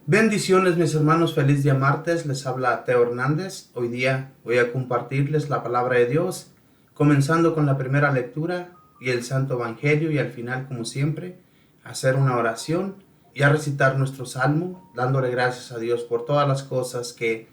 Bendiciones mis hermanos, feliz día martes, les habla Teo Hernández. Hoy día voy a compartirles la palabra de Dios, comenzando con la primera lectura y el Santo Evangelio y al final, como siempre, hacer una oración y a recitar nuestro salmo, dándole gracias a Dios por todas las cosas que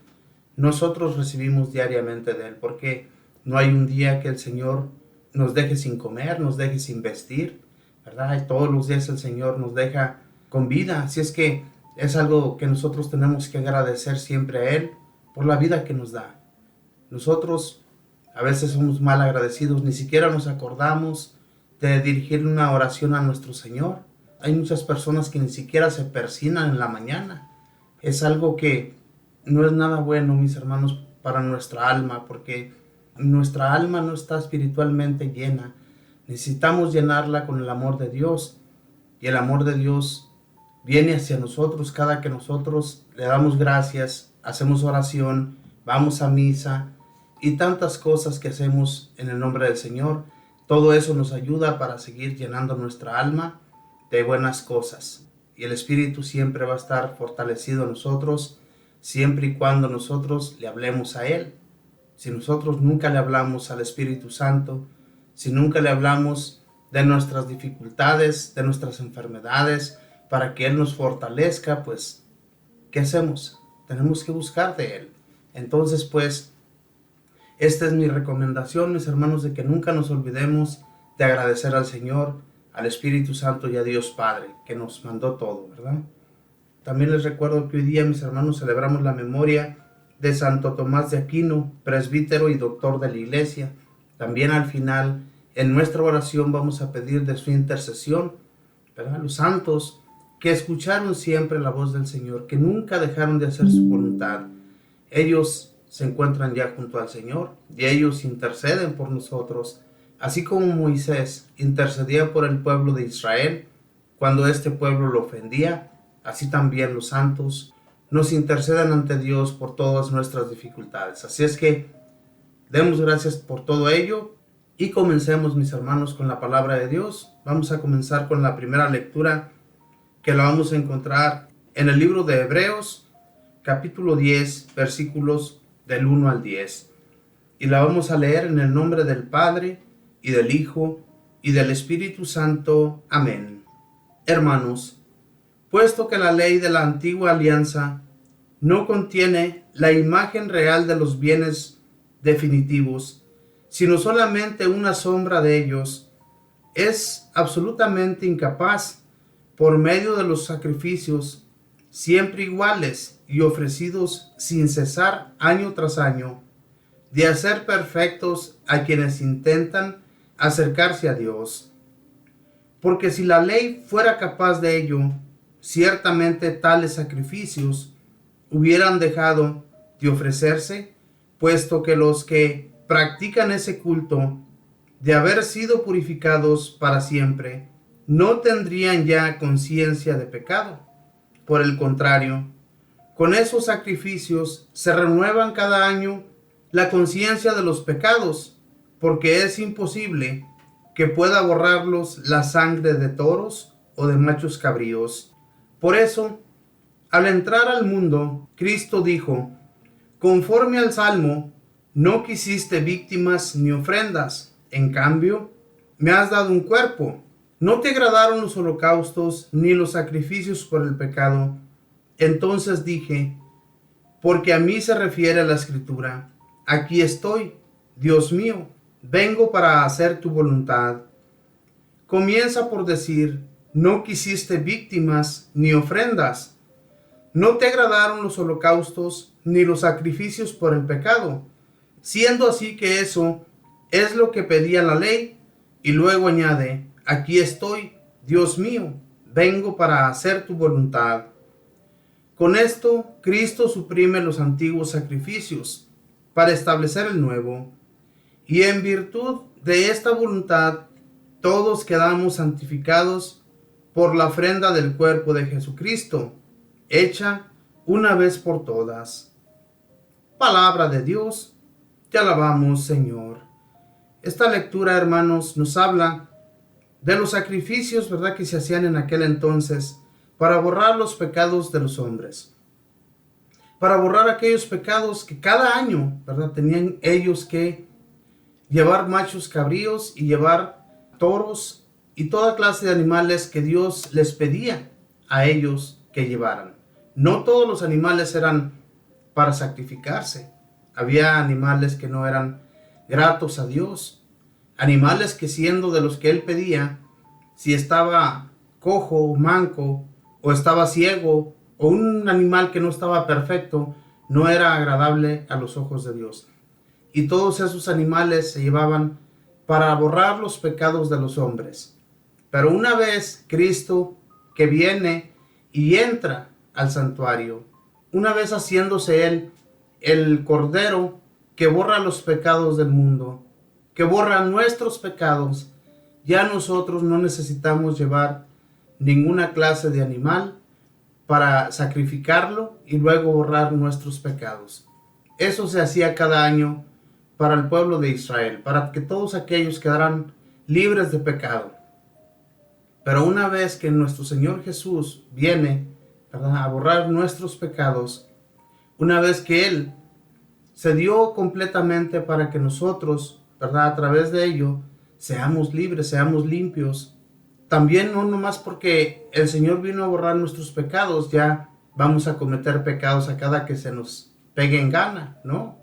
nosotros recibimos diariamente de Él, porque no hay un día que el Señor nos deje sin comer, nos deje sin vestir, ¿verdad? Y todos los días el Señor nos deja con vida, así es que es algo que nosotros tenemos que agradecer siempre a Él por la vida que nos da. Nosotros a veces somos mal agradecidos, ni siquiera nos acordamos de dirigir una oración a nuestro Señor. Hay muchas personas que ni siquiera se persignan en la mañana. Es algo que no es nada bueno, mis hermanos, para nuestra alma, porque nuestra alma no está espiritualmente llena. Necesitamos llenarla con el amor de Dios, y el amor de Dios viene hacia nosotros cada que nosotros le damos gracias, hacemos oración, vamos a misa y tantas cosas que hacemos en el nombre del Señor. Todo eso nos ayuda para seguir llenando nuestra alma de buenas cosas. Y el Espíritu siempre va a estar fortalecido en nosotros, siempre y cuando nosotros le hablemos a Él. Si nosotros nunca le hablamos al Espíritu Santo, si nunca le hablamos de nuestras dificultades, de nuestras enfermedades, para que Él nos fortalezca, pues, ¿qué hacemos? Tenemos que buscar de Él. Entonces, pues, esta es mi recomendación, mis hermanos, de que nunca nos olvidemos de agradecer al Señor, al Espíritu Santo y a Dios Padre, que nos mandó todo, ¿verdad? También les recuerdo que hoy día, mis hermanos, celebramos la memoria de Santo Tomás de Aquino, presbítero y doctor de la Iglesia. También al final, en nuestra oración, vamos a pedir de su intercesión, ¿verdad? Los santos que escucharon siempre la voz del Señor, que nunca dejaron de hacer su voluntad. Ellos se encuentran ya junto al Señor y ellos interceden por nosotros, así como Moisés intercedía por el pueblo de Israel cuando este pueblo lo ofendía. Así también los santos nos interceden ante Dios por todas nuestras dificultades. Así es que demos gracias por todo ello y comencemos, mis hermanos, con la palabra de Dios. Vamos a comenzar con la primera lectura, que la vamos a encontrar en el libro de Hebreos, capítulo 10, versículos del 1 al 10. Y la vamos a leer en el nombre del Padre, y del Hijo, y del Espíritu Santo. Amén. Hermanos, puesto que la ley de la antigua alianza no contiene la imagen real de los bienes definitivos, sino solamente una sombra de ellos, es absolutamente incapaz, por medio de los sacrificios siempre iguales y ofrecidos sin cesar año tras año, de hacer perfectos a quienes intentan acercarse a Dios. Porque si la ley fuera capaz de ello, ciertamente tales sacrificios hubieran dejado de ofrecerse, puesto que los que practican ese culto, de haber sido purificados para siempre, no tendrían ya conciencia de pecado. Por el contrario, con esos sacrificios se renuevan cada año la conciencia de los pecados, porque es imposible que pueda borrarlos la sangre de toros o de machos cabríos. Por eso, al entrar al mundo, Cristo dijo: conforme al Salmo, no quisiste víctimas ni ofrendas, en cambio, me has dado un cuerpo. No te agradaron los holocaustos ni los sacrificios por el pecado. Entonces dije, porque a mí se refiere la Escritura: aquí estoy, Dios mío, vengo para hacer tu voluntad. Comienza por decir, no quisiste víctimas ni ofrendas. No te agradaron los holocaustos ni los sacrificios por el pecado, siendo así que eso es lo que pedía la ley. Y luego añade, aquí estoy, Dios mío, vengo para hacer tu voluntad. Con esto, Cristo suprime los antiguos sacrificios para establecer el nuevo, y en virtud de esta voluntad, todos quedamos santificados por la ofrenda del cuerpo de Jesucristo, hecha una vez por todas. Palabra de Dios, te alabamos, Señor. Esta lectura, hermanos, nos habla de los sacrificios, ¿verdad?, que se hacían en aquel entonces para borrar los pecados de los hombres, para borrar aquellos pecados que cada año, ¿verdad?, tenían ellos que llevar machos cabríos y llevar toros y toda clase de animales que Dios les pedía a ellos que llevaran. No todos los animales eran para sacrificarse. Había animales que no eran gratos a Dios. Animales que, siendo de los que Él pedía, si estaba cojo, manco, o estaba ciego, o un animal que no estaba perfecto, no era agradable a los ojos de Dios. Y todos esos animales se llevaban para borrar los pecados de los hombres. Pero una vez Cristo, que viene y entra al santuario, una vez haciéndose Él el Cordero que borra los pecados del mundo, que borra nuestros pecados, ya nosotros no necesitamos llevar ninguna clase de animal para sacrificarlo y luego borrar nuestros pecados. Eso se hacía cada año para el pueblo de Israel, para que todos aquellos quedaran libres de pecado. Pero una vez que nuestro Señor Jesús viene, ¿verdad?, a borrar nuestros pecados, una vez que Él se dio completamente para que nosotros, ¿verdad?, a través de ello, seamos libres, seamos limpios. También no nomás porque el Señor vino a borrar nuestros pecados, ya vamos a cometer pecados a cada que se nos pegue en gana, ¿no?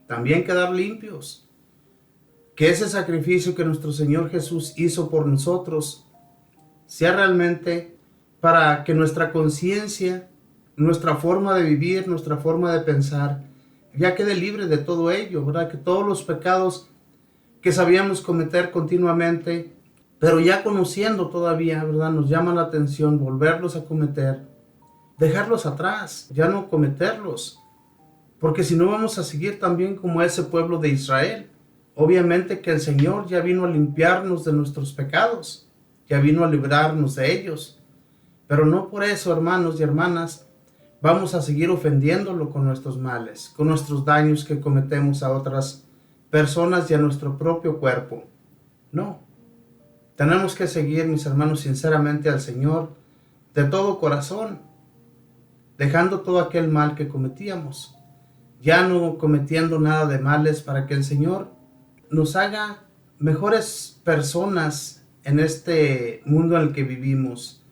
También quedar limpios. Que ese sacrificio que nuestro Señor Jesús hizo por nosotros sea realmente para que nuestra conciencia, nuestra forma de vivir, nuestra forma de pensar, ya quede libre de todo ello, ¿verdad? Que todos los pecados que sabíamos cometer continuamente, pero ya conociendo todavía, ¿verdad?, nos llama la atención volverlos a cometer, dejarlos atrás, ya no cometerlos, porque si no vamos a seguir también como ese pueblo de Israel. Obviamente que el Señor ya vino a limpiarnos de nuestros pecados, ya vino a librarnos de ellos, pero no por eso, hermanos y hermanas, vamos a seguir ofendiéndolo con nuestros males, con nuestros daños que cometemos a otras personas y a nuestro propio cuerpo. No. Tenemos que seguir, mis hermanos, sinceramente al Señor de todo corazón, dejando todo aquel mal que cometíamos, ya no cometiendo nada de males, para que el Señor nos haga mejores personas en este mundo en el que vivimos,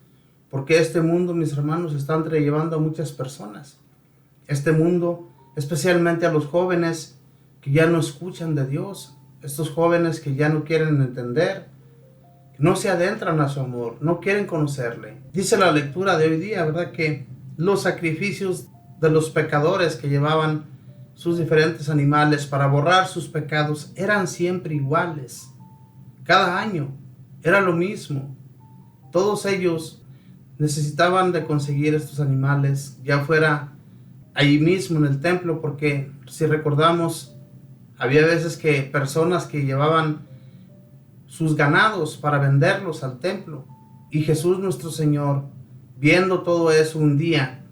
porque este mundo, mis hermanos, está llevando a muchas personas. Este mundo, especialmente a los jóvenes que ya no escuchan de Dios, estos jóvenes que ya no quieren entender, no se adentran a su amor, no quieren conocerle. Dice la lectura de hoy día, ¿verdad?, que los sacrificios de los pecadores que llevaban sus diferentes animales para borrar sus pecados eran siempre iguales. Cada año era lo mismo. Todos ellos necesitaban de conseguir estos animales, ya fuera allí mismo en el templo, porque si recordamos, había veces que personas que llevaban sus ganados para venderlos al templo. Y Jesús nuestro Señor, viendo todo eso un día,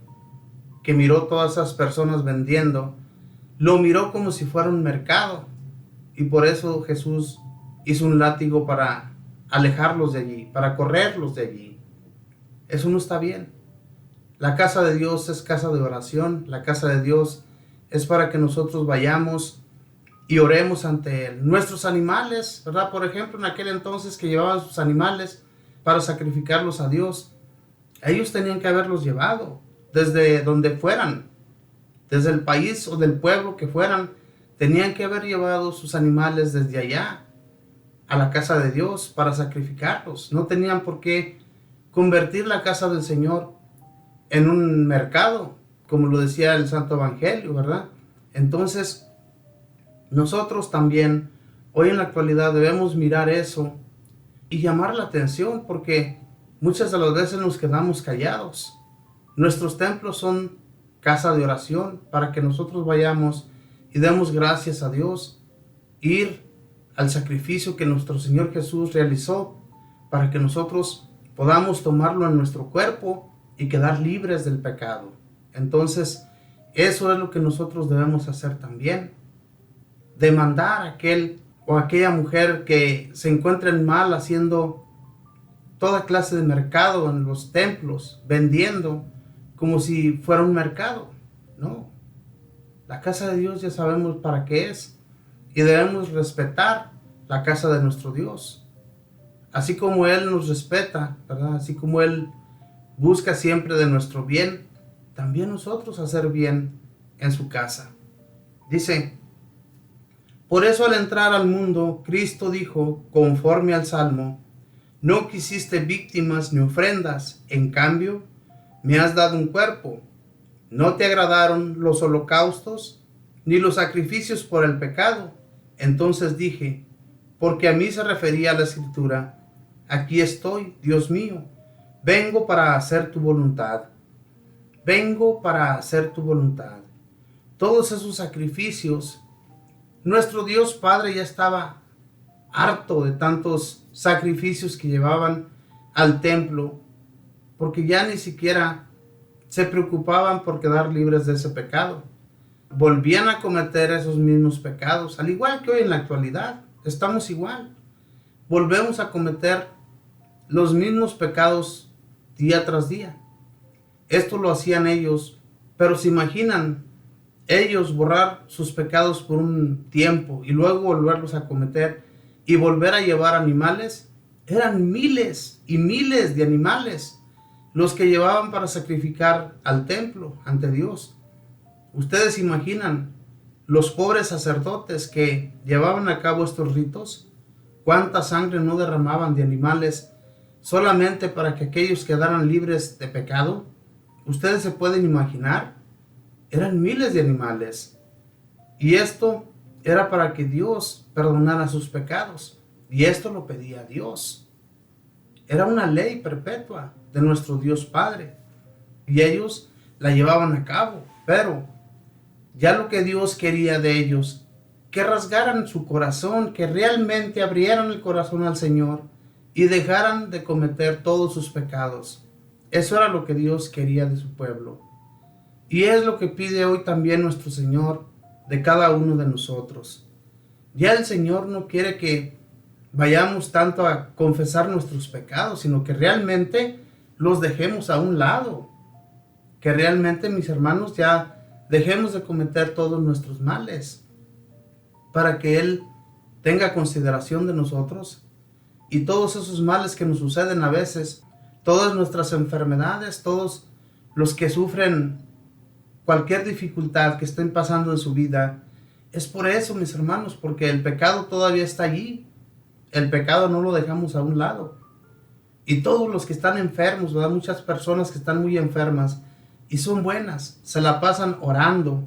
que miró todas esas personas vendiendo, lo miró como si fuera un mercado. Y por eso Jesús hizo un látigo para alejarlos de allí, para correrlos de allí. Eso no está bien. La casa de Dios es casa de oración. La casa de Dios es para que nosotros vayamos y oremos ante Él. Nuestros animales, ¿verdad? Por ejemplo, en aquel entonces que llevaban sus animales para sacrificarlos a Dios, ellos tenían que haberlos llevado desde donde fueran, desde el país o del pueblo que fueran, tenían que haber llevado sus animales desde allá a la casa de Dios para sacrificarlos. No tenían por qué convertir la casa del Señor en un mercado, como lo decía el Santo Evangelio, ¿verdad? Entonces, nosotros también, hoy en la actualidad, debemos mirar eso y llamar la atención, porque muchas de las veces nos quedamos callados. Nuestros templos son casa de oración para que nosotros vayamos y demos gracias a Dios, ir al sacrificio que nuestro Señor Jesús realizó para que nosotros podamos tomarlo en nuestro cuerpo y quedar libres del pecado. Entonces, eso es lo que nosotros debemos hacer también. Demandar a aquel o aquella mujer que se encuentren mal haciendo toda clase de mercado en los templos, vendiendo como si fuera un mercado. No, la casa de Dios ya sabemos para qué es y debemos respetar la casa de nuestro Dios. Así como Él nos respeta, ¿verdad? Así como Él busca siempre de nuestro bien, también nosotros hacer bien en su casa. Dice, por eso al entrar al mundo, Cristo dijo, conforme al Salmo, no quisiste víctimas ni ofrendas, en cambio, me has dado un cuerpo. No te agradaron los holocaustos, ni los sacrificios por el pecado. Entonces dije, porque a mí se refería la Escritura, aquí estoy, Dios mío, vengo para hacer tu voluntad. Vengo para hacer tu voluntad. Todos esos sacrificios, nuestro Dios Padre ya estaba harto de tantos sacrificios que llevaban al templo, porque ya ni siquiera se preocupaban por quedar libres de ese pecado. Volvían a cometer esos mismos pecados, al igual que hoy en la actualidad. Estamos igual. Volvemos a cometer los mismos pecados día tras día. Esto lo hacían ellos, pero se imaginan ellos borrar sus pecados por un tiempo y luego volverlos a cometer y volver a llevar animales. Eran miles y miles de animales los que llevaban para sacrificar al templo ante Dios. Ustedes imaginan los pobres sacerdotes que llevaban a cabo estos ritos, cuánta sangre no derramaban de animales solamente para que aquellos quedaran libres de pecado. Ustedes se pueden imaginar, eran miles de animales. Y esto era para que Dios perdonara sus pecados. Y esto lo pedía Dios. Era una ley perpetua de nuestro Dios Padre. Y ellos la llevaban a cabo. Pero ya lo que Dios quería de ellos, que rasgaran su corazón, que realmente abrieran el corazón al Señor y dejaran de cometer todos sus pecados. Eso era lo que Dios quería de su pueblo. Y es lo que pide hoy también nuestro Señor de cada uno de nosotros. Ya el Señor no quiere que vayamos tanto a confesar nuestros pecados, sino que realmente los dejemos a un lado. Que realmente, mis hermanos, ya dejemos de cometer todos nuestros males, para que Él tenga consideración de nosotros. Y todos esos males que nos suceden a veces, todas nuestras enfermedades, todos los que sufren cualquier dificultad que estén pasando en su vida, es por eso, mis hermanos, porque el pecado todavía está allí. El pecado no lo dejamos a un lado. Y todos los que están enfermos, ¿verdad? Muchas personas que están muy enfermas y son buenas, se la pasan orando,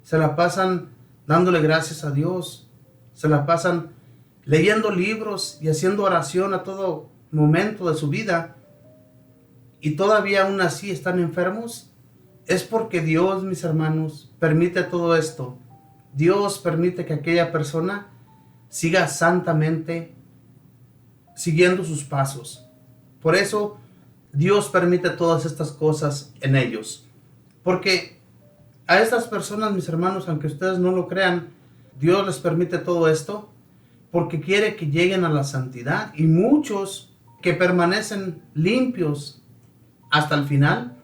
se la pasan dándole gracias a Dios, se la pasan leyendo libros y haciendo oración a todo momento de su vida, y todavía aún así están enfermos. Es porque Dios, mis hermanos, permite todo esto. Dios permite que aquella persona siga santamente siguiendo sus pasos. Por eso Dios permite todas estas cosas en ellos. Porque a estas personas, mis hermanos, aunque ustedes no lo crean, Dios les permite todo esto porque quiere que lleguen a la santidad. Y muchos que permanecen limpios hasta el final,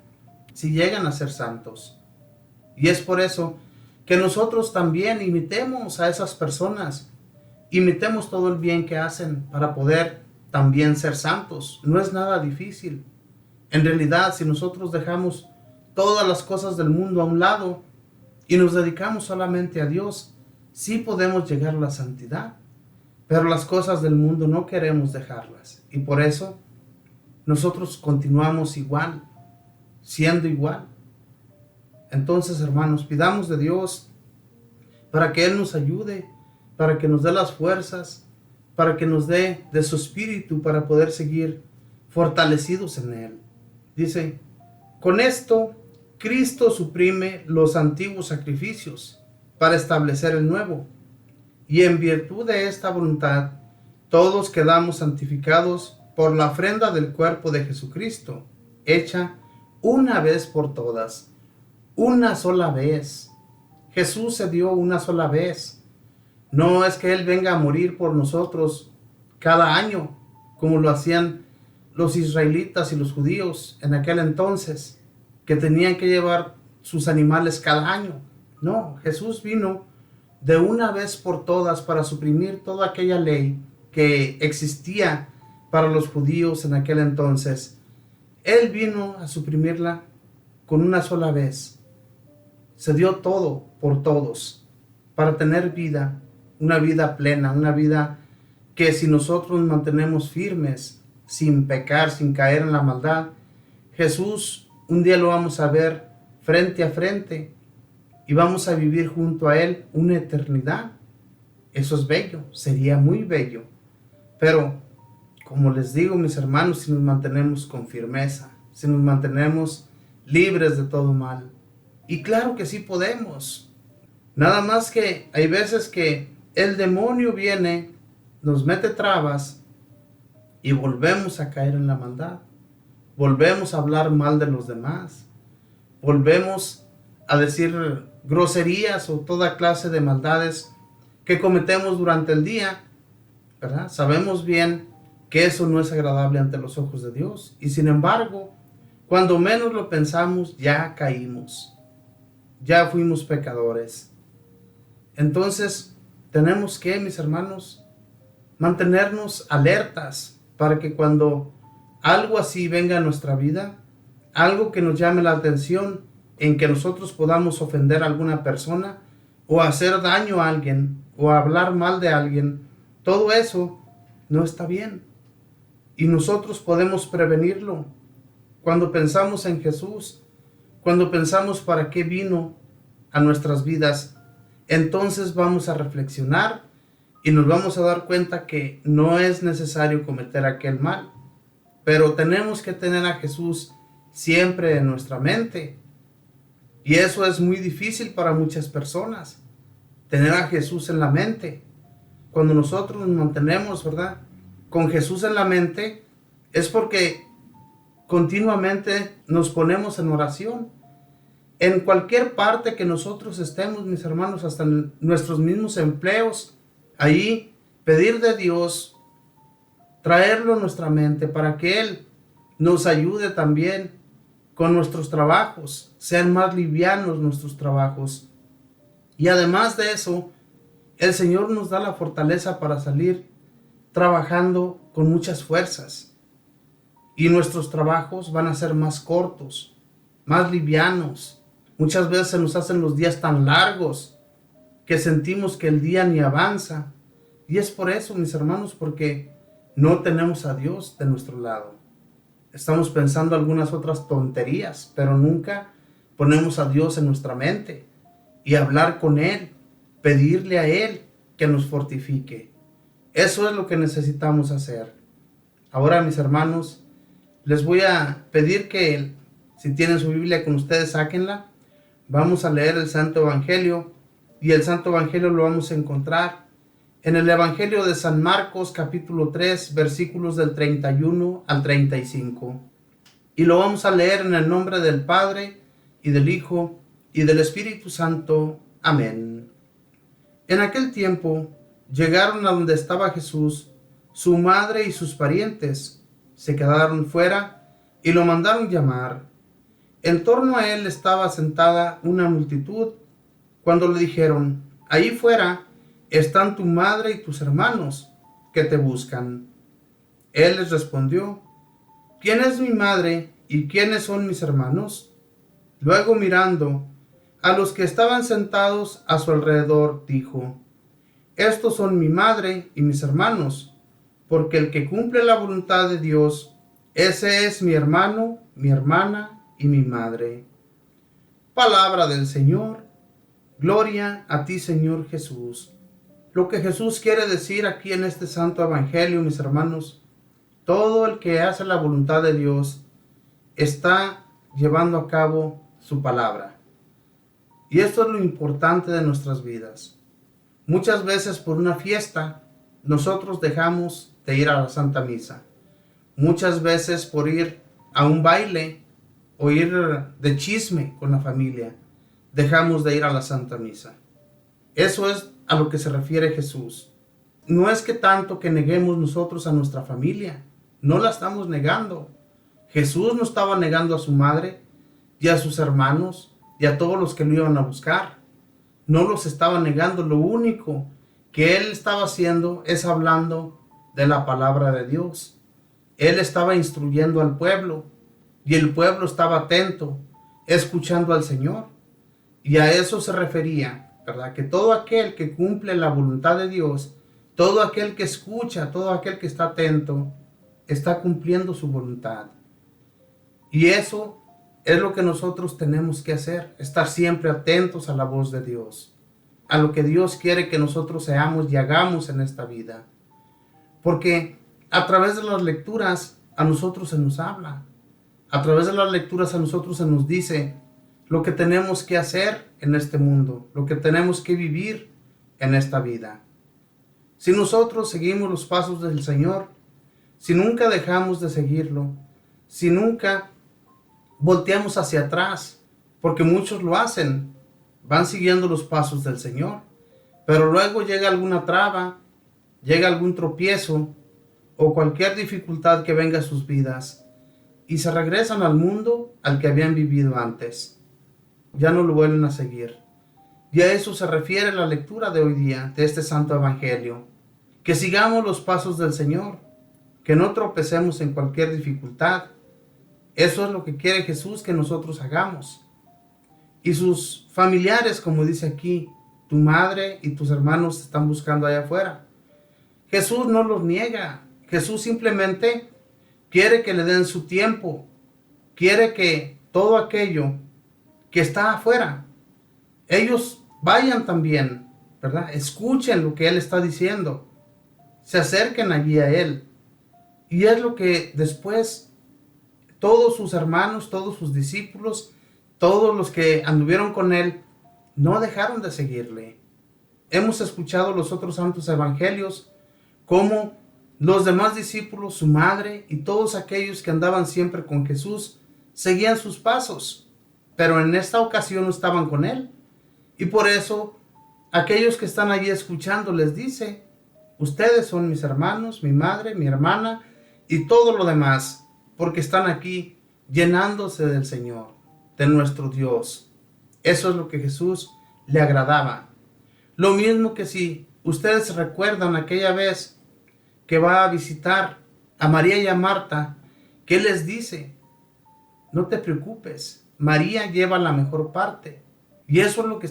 si llegan a ser santos. Y es por eso que nosotros también imitemos a esas personas, imitemos todo el bien que hacen para poder también ser santos. No es nada difícil. En realidad, si nosotros dejamos todas las cosas del mundo a un lado y nos dedicamos solamente a Dios, sí podemos llegar a la santidad. Pero las cosas del mundo no queremos dejarlas. Y por eso nosotros continuamos igual, siendo igual. Entonces, hermanos, pidamos de Dios para que Él nos ayude, para que nos dé las fuerzas, para que nos dé de su espíritu para poder seguir fortalecidos en Él. Dice, con esto Cristo suprime los antiguos sacrificios para establecer el nuevo. Y en virtud de esta voluntad, todos quedamos santificados por la ofrenda del cuerpo de Jesucristo, hecha una vez por todas. Una sola vez. Jesús se dio una sola vez. No es que Él venga a morir por nosotros cada año, como lo hacían los israelitas y los judíos en aquel entonces, que tenían que llevar sus animales cada año. No, Jesús vino de una vez por todas para suprimir toda aquella ley que existía para los judíos en aquel entonces. Él vino a suprimirla con una sola vez. Se dio todo por todos para tener vida, una vida plena, una vida que si nosotros nos mantenemos firmes, sin pecar, sin caer en la maldad, Jesús un día lo vamos a ver frente a frente y vamos a vivir junto a Él una eternidad. Eso es bello, sería muy bello. Pero, como les digo, mis hermanos, si nos mantenemos con firmeza, si nos mantenemos libres de todo mal, y claro que sí podemos. Nada más que hay veces que el demonio viene, nos mete trabas y volvemos a caer en la maldad. Volvemos a hablar mal de los demás. Volvemos a decir groserías o toda clase de maldades que cometemos durante el día, ¿verdad? Sabemos bien que eso no es agradable ante los ojos de Dios. Y sin embargo, cuando menos lo pensamos, ya caímos. Ya fuimos pecadores. Entonces, tenemos que, mis hermanos, mantenernos alertas para que cuando algo así venga a nuestra vida, algo que nos llame la atención, en que nosotros podamos ofender a alguna persona, o hacer daño a alguien, o hablar mal de alguien, todo eso no está bien. Y nosotros podemos prevenirlo cuando pensamos en Jesús, cuando pensamos para qué vino a nuestras vidas. Entonces vamos a reflexionar y nos vamos a dar cuenta que no es necesario cometer aquel mal. Pero tenemos que tener a Jesús siempre en nuestra mente. Y eso es muy difícil para muchas personas, tener a Jesús en la mente. Cuando nosotros nos mantenemos, ¿verdad?, con Jesús en la mente, es porque continuamente nos ponemos en oración. En cualquier parte que nosotros estemos, mis hermanos, hasta en nuestros mismos empleos, ahí pedir de Dios, traerlo a nuestra mente para que Él nos ayude también con nuestros trabajos, sean más livianos nuestros trabajos. Y además de eso, el Señor nos da la fortaleza para salir trabajando con muchas fuerzas. Y nuestros trabajos van a ser más cortos, más livianos. Muchas veces se nos hacen los días tan largos que sentimos que el día ni avanza. Y es por eso, mis hermanos, porque no tenemos a Dios de nuestro lado. Estamos pensando algunas otras tonterías, pero nunca ponemos a Dios en nuestra mente y hablar con Él, pedirle a Él que nos fortifique. Eso es lo que necesitamos hacer. Ahora, mis hermanos, les voy a pedir que, si tienen su Biblia con ustedes, sáquenla. Vamos a leer el Santo Evangelio, y el Santo Evangelio lo vamos a encontrar en el Evangelio de San Marcos, capítulo 3, versículos del 31 al 35. Y lo vamos a leer en el nombre del Padre, y del Hijo, y del Espíritu Santo. Amén. En aquel tiempo llegaron a donde estaba Jesús. Su madre y sus parientes se quedaron fuera y lo mandaron llamar. En torno a él estaba sentada una multitud. Cuando le dijeron: ahí fuera están tu madre y tus hermanos que te buscan. Él les respondió: ¿quién es mi madre y quiénes son mis hermanos? Luego, mirando a los que estaban sentados a su alrededor, dijo: estos son mi madre y mis hermanos, porque el que cumple la voluntad de Dios, ese es mi hermano, mi hermana y mi madre. Palabra del Señor. Gloria a ti, Señor Jesús. Lo que Jesús quiere decir aquí en este santo evangelio, mis hermanos, todo el que hace la voluntad de Dios está llevando a cabo su palabra. Y esto es lo importante de nuestras vidas. Muchas veces por una fiesta nosotros dejamos de ir a la Santa Misa. Muchas veces por ir a un baile o ir de chisme con la familia, dejamos de ir a la Santa Misa. Eso es a lo que se refiere Jesús. No es que tanto que neguemos nosotros a nuestra familia, no la estamos negando. Jesús no estaba negando a su madre y a sus hermanos y a todos los que lo iban a buscar. No los estaba negando. Lo único que él estaba haciendo es hablando de la palabra de Dios. Él estaba instruyendo al pueblo y el pueblo estaba atento, escuchando al Señor. Y a eso se refería, ¿verdad? Que todo aquel que cumple la voluntad de Dios, todo aquel que escucha, todo aquel que está atento, está cumpliendo su voluntad. Y eso es lo que nosotros tenemos que hacer, estar siempre atentos a la voz de Dios, a lo que Dios quiere que nosotros seamos y hagamos en esta vida. Porque a través de las lecturas a nosotros se nos habla, a través de las lecturas a nosotros se nos dice lo que tenemos que hacer en este mundo, lo que tenemos que vivir en esta vida. Si nosotros seguimos los pasos del Señor, si nunca dejamos de seguirlo, si nunca volteamos hacia atrás, porque muchos lo hacen, van siguiendo los pasos del Señor, pero luego llega alguna traba, llega algún tropiezo o cualquier dificultad que venga a sus vidas y se regresan al mundo al que habían vivido antes. Ya no lo vuelven a seguir. Y a eso se refiere la lectura de hoy día de este Santo Evangelio. Que sigamos los pasos del Señor, que no tropecemos en cualquier dificultad. Eso es lo que quiere Jesús que nosotros hagamos. Y sus familiares, como dice aquí, tu madre y tus hermanos te están buscando allá afuera. Jesús no los niega. Jesús simplemente quiere que le den su tiempo. Quiere que todo aquello que está afuera, ellos vayan también, ¿verdad? Escuchen lo que Él está diciendo. Se acerquen allí a Él. Y es lo que después todos sus hermanos, todos sus discípulos, todos los que anduvieron con Él, no dejaron de seguirle. Hemos escuchado los otros santos evangelios, cómo los demás discípulos, su madre y todos aquellos que andaban siempre con Jesús, seguían sus pasos. Pero en esta ocasión no estaban con Él. Y por eso aquellos que están allí escuchando les dice, ustedes son mis hermanos, mi madre, mi hermana y todo lo demás, porque están aquí llenándose del Señor, de nuestro Dios. Eso es lo que Jesús le agradaba. Lo mismo que si ustedes recuerdan aquella vez que va a visitar a María y a Marta, ¿qué les dice? No te preocupes. María lleva la mejor parte. Y eso es lo que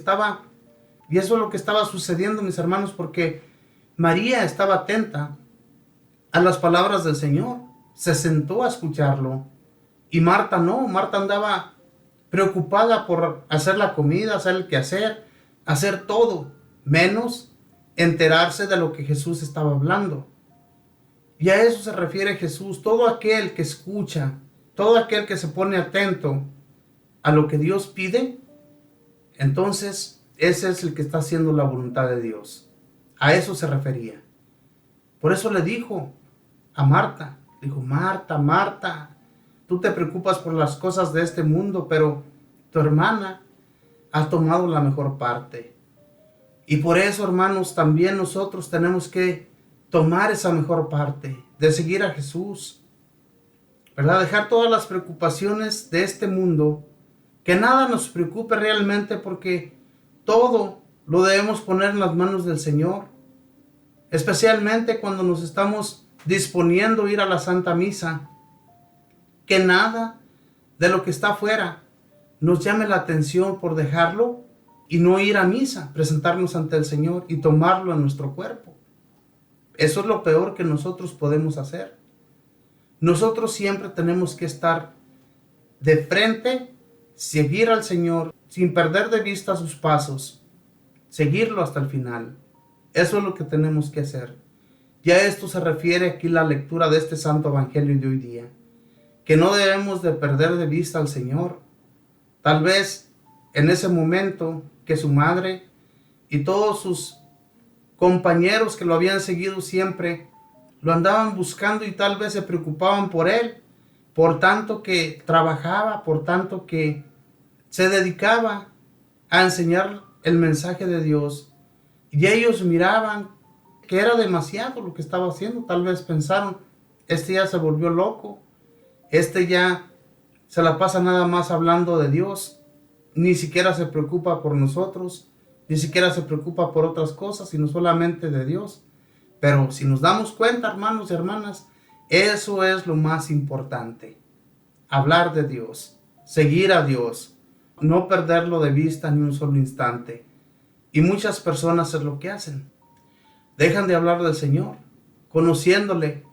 estaba sucediendo, mis hermanos, porque María estaba atenta a las palabras del Señor. Se sentó a escucharlo. Y Marta no. Marta andaba preocupada por hacer la comida, hacer el quehacer, hacer todo, menos enterarse de lo que Jesús estaba hablando. Y a eso se refiere Jesús. Todo aquel que escucha, todo aquel que se pone atento a lo que Dios pide, entonces ese es el que está haciendo la voluntad de Dios. A eso se refería. Por eso le dijo a Marta, dijo, Marta, Marta, tú te preocupas por las cosas de este mundo, pero tu hermana ha tomado la mejor parte. Y por eso, hermanos, también nosotros tenemos que tomar esa mejor parte, de seguir a Jesús, ¿verdad? Dejar todas las preocupaciones de este mundo, que nada nos preocupe realmente, porque todo lo debemos poner en las manos del Señor, especialmente cuando nos estamos disponiendo a ir a la Santa Misa. Que nada de lo que está afuera nos llame la atención por dejarlo y no ir a misa, presentarnos ante el Señor y tomarlo en nuestro cuerpo. Eso es lo peor que nosotros podemos hacer. Nosotros siempre tenemos que estar de frente, seguir al Señor sin perder de vista sus pasos, seguirlo hasta el final. Eso es lo que tenemos que hacer. Y a esto se refiere aquí la lectura de este Santo Evangelio de hoy día, que no debemos de perder de vista al Señor. Tal vez en ese momento que su madre y todos sus compañeros que lo habían seguido siempre lo andaban buscando y tal vez se preocupaban por él, por tanto que trabajaba, por tanto que se dedicaba a enseñar el mensaje de Dios, y ellos miraban que era demasiado lo que estaba haciendo. Tal vez pensaron, este ya se volvió loco, este ya se la pasa nada más hablando de Dios, ni siquiera se preocupa por nosotros, ni siquiera se preocupa por otras cosas, sino solamente de Dios. Pero si nos damos cuenta, hermanos y hermanas, eso es lo más importante. Hablar de Dios, seguir a Dios, no perderlo de vista ni un solo instante. Y muchas personas es lo que hacen. Dejan de hablar del Señor, conociéndole,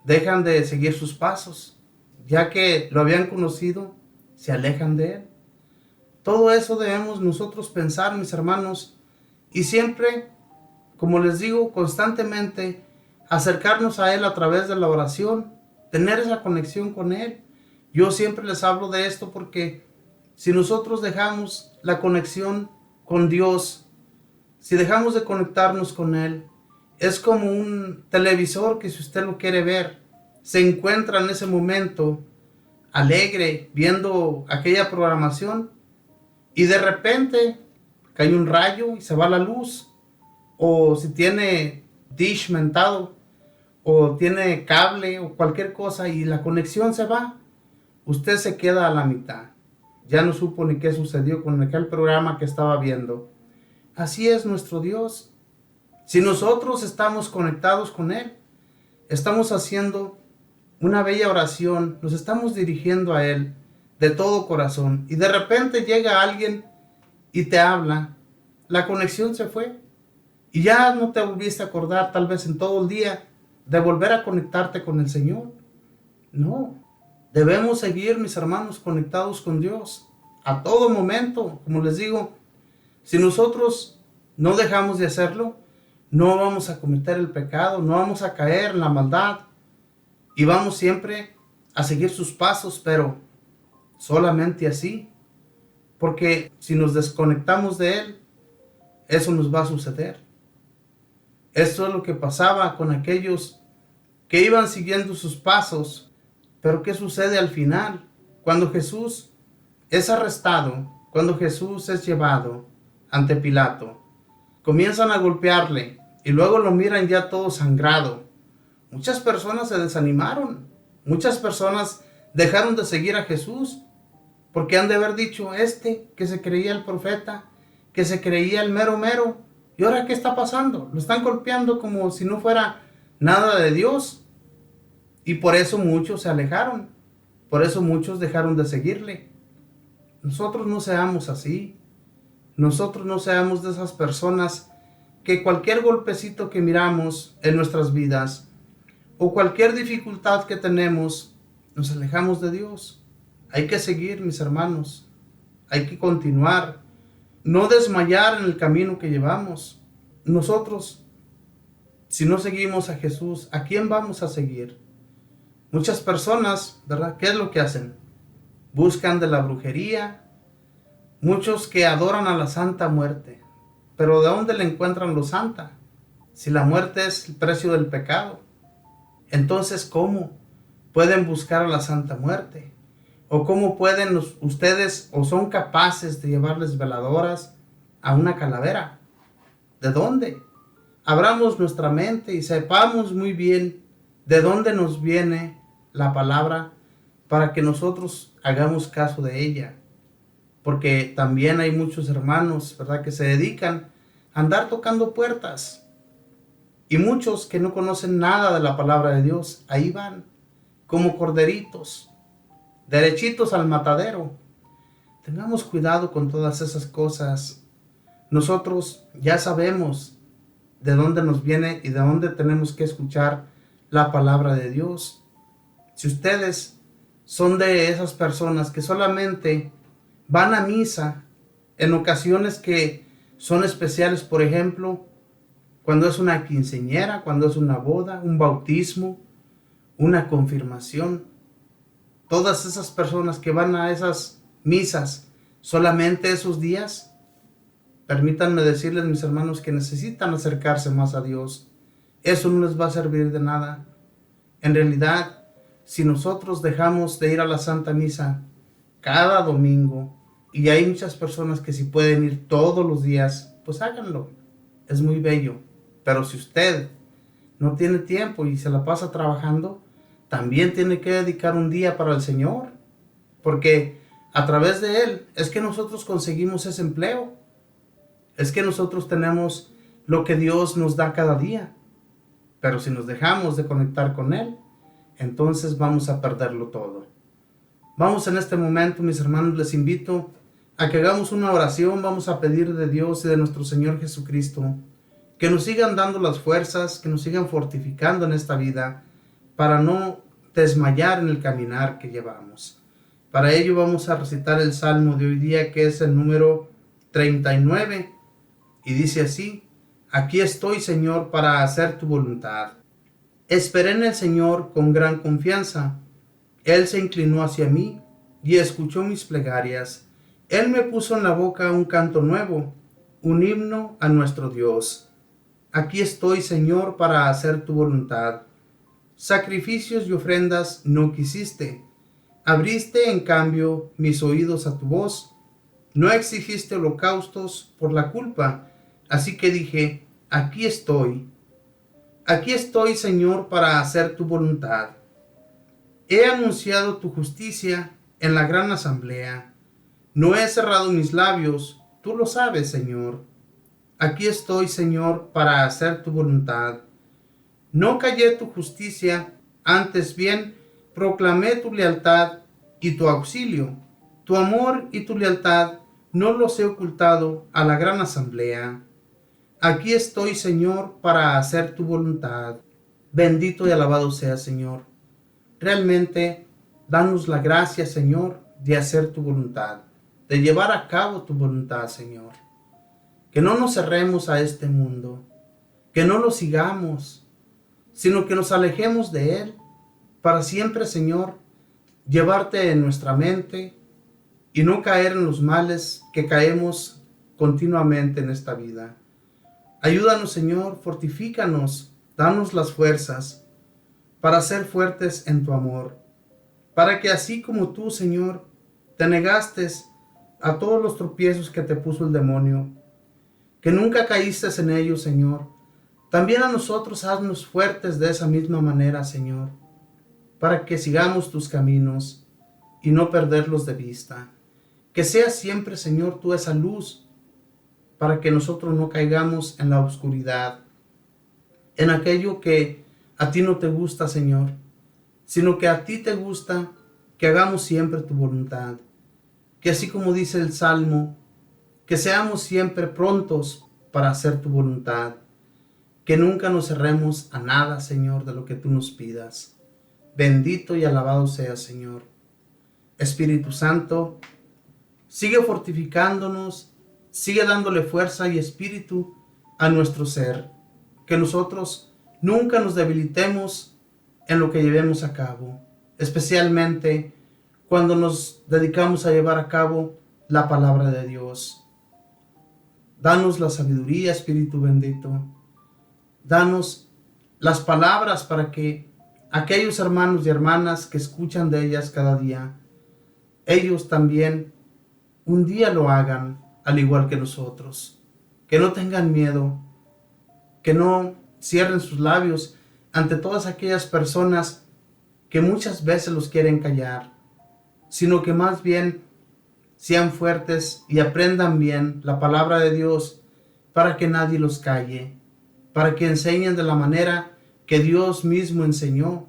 dejan de seguir sus pasos. Ya que lo habían conocido, se alejan de Él. Todo eso debemos nosotros pensar, mis hermanos, y siempre, como les digo, constantemente acercarnos a Él a través de la oración, tener esa conexión con Él. Yo siempre les hablo de esto porque si nosotros dejamos la conexión con Dios, si dejamos de conectarnos con Él, es como un televisor que, si usted lo quiere ver, se encuentra en ese momento alegre viendo aquella programación y de repente cae un rayo y se va la luz, o si tiene dish mentado o tiene cable o cualquier cosa y la conexión se va, usted se queda a la mitad, ya no supo ni qué sucedió con aquel programa que estaba viendo. Así es nuestro Dios. Si nosotros estamos conectados con Él, estamos haciendo una bella oración, nos estamos dirigiendo a Él de todo corazón, y de repente llega alguien y te habla, la conexión se fue y ya no te volviste a acordar tal vez en todo el día de volver a conectarte con el Señor. No, debemos seguir, mis hermanos, conectados con Dios a todo momento. Como les digo, si nosotros no dejamos de hacerlo, no vamos a cometer el pecado, no vamos a caer en la maldad y vamos siempre a seguir sus pasos, pero solamente así. Porque si nos desconectamos de Él, eso nos va a suceder. Esto es lo que pasaba con aquellos que iban siguiendo sus pasos. Pero ¿qué sucede al final? Cuando Jesús es arrestado, cuando Jesús es llevado ante Pilato, comienzan a golpearle y luego lo miran ya todo sangrado. Muchas personas se desanimaron. Muchas personas dejaron de seguir a Jesús porque han de haber dicho, que se creía el profeta, que se creía el mero mero, ¿y ahora qué está pasando? Lo están golpeando como si no fuera nada de Dios. Y por eso muchos se alejaron, por eso muchos dejaron de seguirle. Nosotros no seamos así, nosotros no seamos de esas personas que cualquier golpecito que miramos en nuestras vidas o cualquier dificultad que tenemos, nos alejamos de Dios. Hay que seguir, mis hermanos, hay que continuar, no desmayar en el camino que llevamos. Nosotros, si no seguimos a Jesús, ¿a quién vamos a seguir? Muchas personas, ¿verdad? ¿Qué es lo que hacen? Buscan de la brujería, muchos que adoran a la Santa Muerte. Pero ¿de dónde le encuentran lo santa? Si la muerte es el precio del pecado, entonces ¿cómo pueden buscar a la Santa Muerte? ¿O cómo pueden ustedes o son capaces de llevarles veladoras a una calavera? ¿De dónde? Abramos nuestra mente y sepamos muy bien de dónde nos viene la palabra para que nosotros hagamos caso de ella. Porque también hay muchos hermanos, ¿verdad?, que se dedican a andar tocando puertas. Y muchos que no conocen nada de la palabra de Dios, ahí van, como corderitos, derechitos al matadero. Tengamos cuidado con todas esas cosas. Nosotros ya sabemos de dónde nos viene y de dónde tenemos que escuchar la palabra de Dios. Si ustedes son de esas personas que solamente van a misa en ocasiones que son especiales, por ejemplo, cuando es una quinceañera, cuando es una boda, un bautismo, una confirmación, todas esas personas que van a esas misas solamente esos días, permítanme decirles, mis hermanos, que necesitan acercarse más a Dios. Eso no les va a servir de nada. En realidad, si nosotros dejamos de ir a la Santa Misa cada domingo, y hay muchas personas que si pueden ir todos los días, pues háganlo. Es muy bello. Pero si usted no tiene tiempo y se la pasa trabajando, también tiene que dedicar un día para el Señor, porque a través de Él es que nosotros conseguimos ese empleo, es que nosotros tenemos lo que Dios nos da cada día. Pero si nos dejamos de conectar con Él, entonces vamos a perderlo todo. Vamos en este momento, mis hermanos, les invito a que hagamos una oración. Vamos a pedir de Dios y de nuestro Señor Jesucristo que nos sigan dando las fuerzas, que nos sigan fortificando en esta vida para no desmayar en el caminar que llevamos. Para ello vamos a recitar el Salmo de hoy día, que es el número 39, y dice así: Aquí estoy, Señor, para hacer tu voluntad. Esperé en el Señor con gran confianza. Él se inclinó hacia mí y escuchó mis plegarias. Él me puso en la boca un canto nuevo, un himno a nuestro Dios. Aquí estoy, Señor, para hacer tu voluntad. Sacrificios y ofrendas no quisiste. Abriste, en cambio, mis oídos a tu voz. No exigiste holocaustos por la culpa. Así que dije, aquí estoy. Aquí estoy, Señor, para hacer tu voluntad. He anunciado tu justicia en la gran asamblea. No he cerrado mis labios, tú lo sabes, Señor. Aquí estoy, Señor, para hacer tu voluntad. No callé tu justicia, antes bien proclamé tu lealtad y tu auxilio. Tu amor y tu lealtad no los he ocultado a la gran asamblea. Aquí estoy, Señor, para hacer tu voluntad. Bendito y alabado sea, Señor. Realmente, danos la gracia, Señor, de hacer tu voluntad, de llevar a cabo tu voluntad, Señor. Que no nos cerremos a este mundo, que no lo sigamos, sino que nos alejemos de él para siempre, Señor, llevarte en nuestra mente y no caer en los males que caemos continuamente en esta vida. Ayúdanos, Señor, fortifícanos, danos las fuerzas para ser fuertes en tu amor, para que así como tú, Señor, te negaste a todos los tropiezos que te puso el demonio, que nunca caíste en ellos, Señor, también a nosotros haznos fuertes de esa misma manera, Señor, para que sigamos tus caminos y no perderlos de vista. Que sea siempre, Señor, tú esa luz, para que nosotros no caigamos en la oscuridad, en aquello que a ti no te gusta, Señor, sino que a ti te gusta que hagamos siempre tu voluntad. Que así como dice el Salmo, que seamos siempre prontos para hacer tu voluntad. Que nunca nos cerremos a nada, Señor, de lo que tú nos pidas. Bendito y alabado seas, Señor. Espíritu Santo, sigue fortificándonos, sigue dándole fuerza y espíritu a nuestro ser. Que nosotros nunca nos debilitemos en lo que llevemos a cabo, especialmente cuando nos dedicamos a llevar a cabo la palabra de Dios. Danos la sabiduría, Espíritu bendito. Danos las palabras para que aquellos hermanos y hermanas que escuchan de ellas cada día, ellos también un día lo hagan al igual que nosotros. Que no tengan miedo, que no cierren sus labios ante todas aquellas personas que muchas veces los quieren callar, sino que más bien sean fuertes y aprendan bien la palabra de Dios para que nadie los calle, para que enseñen de la manera que Dios mismo enseñó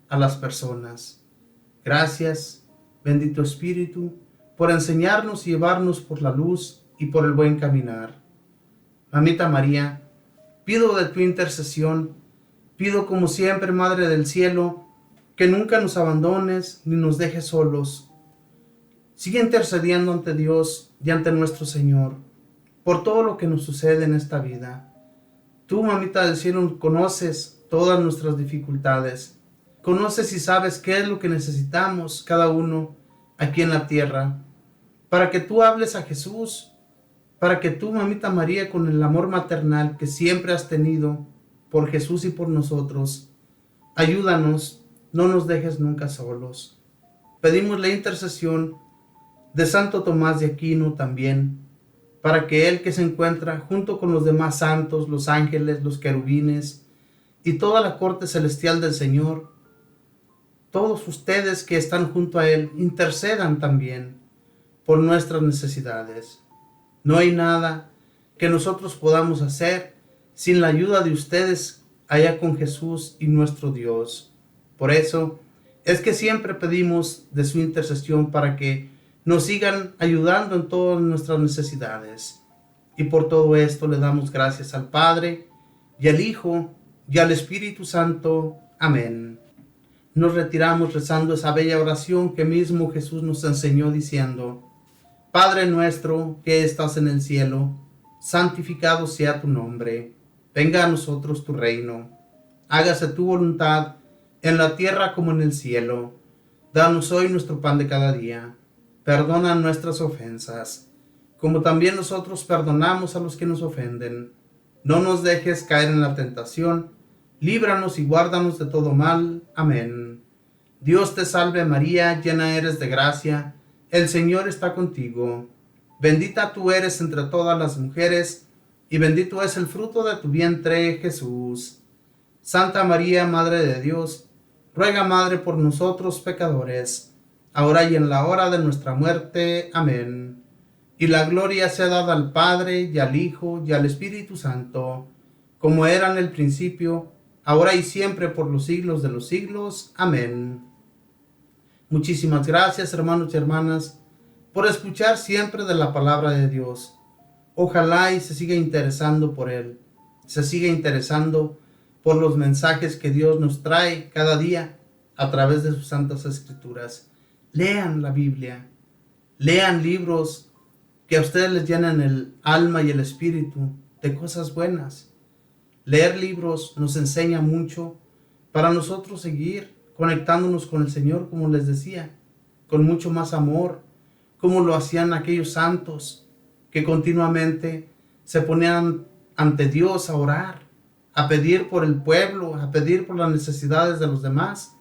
a las personas. Gracias, bendito Espíritu, por enseñarnos y llevarnos por la luz y por el buen caminar. Mamita María, pido de tu intercesión, pido como siempre, Madre del Cielo, que nunca nos abandones ni nos dejes solos. Sigue intercediendo ante Dios y ante nuestro Señor por todo lo que nos sucede en esta vida. Tú, Mamita del Cielo, conoces todas nuestras dificultades. Conoces y sabes qué es lo que necesitamos cada uno aquí en la tierra. Para que tú hables a Jesús, para que tú, Mamita María, con el amor maternal que siempre has tenido por Jesús y por nosotros, ayúdanos, no nos dejes nunca solos. Pedimos la intercesión de Santo Tomás de Aquino también, para que él, que se encuentra junto con los demás santos, los ángeles, los querubines y toda la corte celestial del Señor, todos ustedes que están junto a Él intercedan también por nuestras necesidades. No hay nada que nosotros podamos hacer sin la ayuda de ustedes allá con Jesús y nuestro Dios. Por eso es que siempre pedimos de su intercesión para que nos sigan ayudando en todas nuestras necesidades. Y por todo esto le damos gracias al Padre, y al Hijo, y al Espíritu Santo. Amén. Nos retiramos rezando esa bella oración que mismo Jesús nos enseñó diciendo: Padre nuestro que estás en el cielo, santificado sea tu nombre. Venga a nosotros tu reino. Hágase tu voluntad en la tierra como en el cielo. Danos hoy nuestro pan de cada día. Perdona nuestras ofensas, como también nosotros perdonamos a los que nos ofenden. No nos dejes caer en la tentación. Líbranos y guárdanos de todo mal. Amén. Dios te salve María, llena eres de gracia. El Señor está contigo. Bendita tú eres entre todas las mujeres, y bendito es el fruto de tu vientre, Jesús. Santa María, Madre de Dios, ruega, Madre, por nosotros pecadores, ahora y en la hora de nuestra muerte. Amén. Y la gloria sea dada al Padre, y al Hijo, y al Espíritu Santo, como era en el principio, ahora y siempre, por los siglos de los siglos. Amén. Muchísimas gracias, hermanos y hermanas, por escuchar siempre de la palabra de Dios. Ojalá y se siga interesando por Él, se siga interesando por los mensajes que Dios nos trae cada día a través de sus santas escrituras. Lean la Biblia, lean libros que a ustedes les llenan el alma y el espíritu de cosas buenas. Leer libros nos enseña mucho para nosotros seguir conectándonos con el Señor, como les decía, con mucho más amor, como lo hacían aquellos santos que continuamente se ponían ante Dios a orar, a pedir por el pueblo, a pedir por las necesidades de los demás.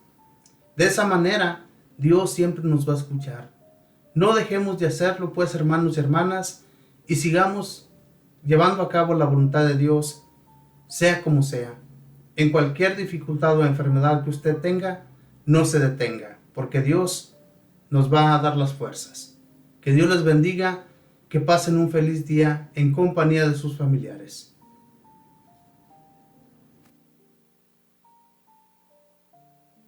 De esa manera, Dios siempre nos va a escuchar. No dejemos de hacerlo, pues, hermanos y hermanas, y sigamos llevando a cabo la voluntad de Dios, sea como sea. En cualquier dificultad o enfermedad que usted tenga, no se detenga, porque Dios nos va a dar las fuerzas. Que Dios les bendiga, que pasen un feliz día en compañía de sus familiares.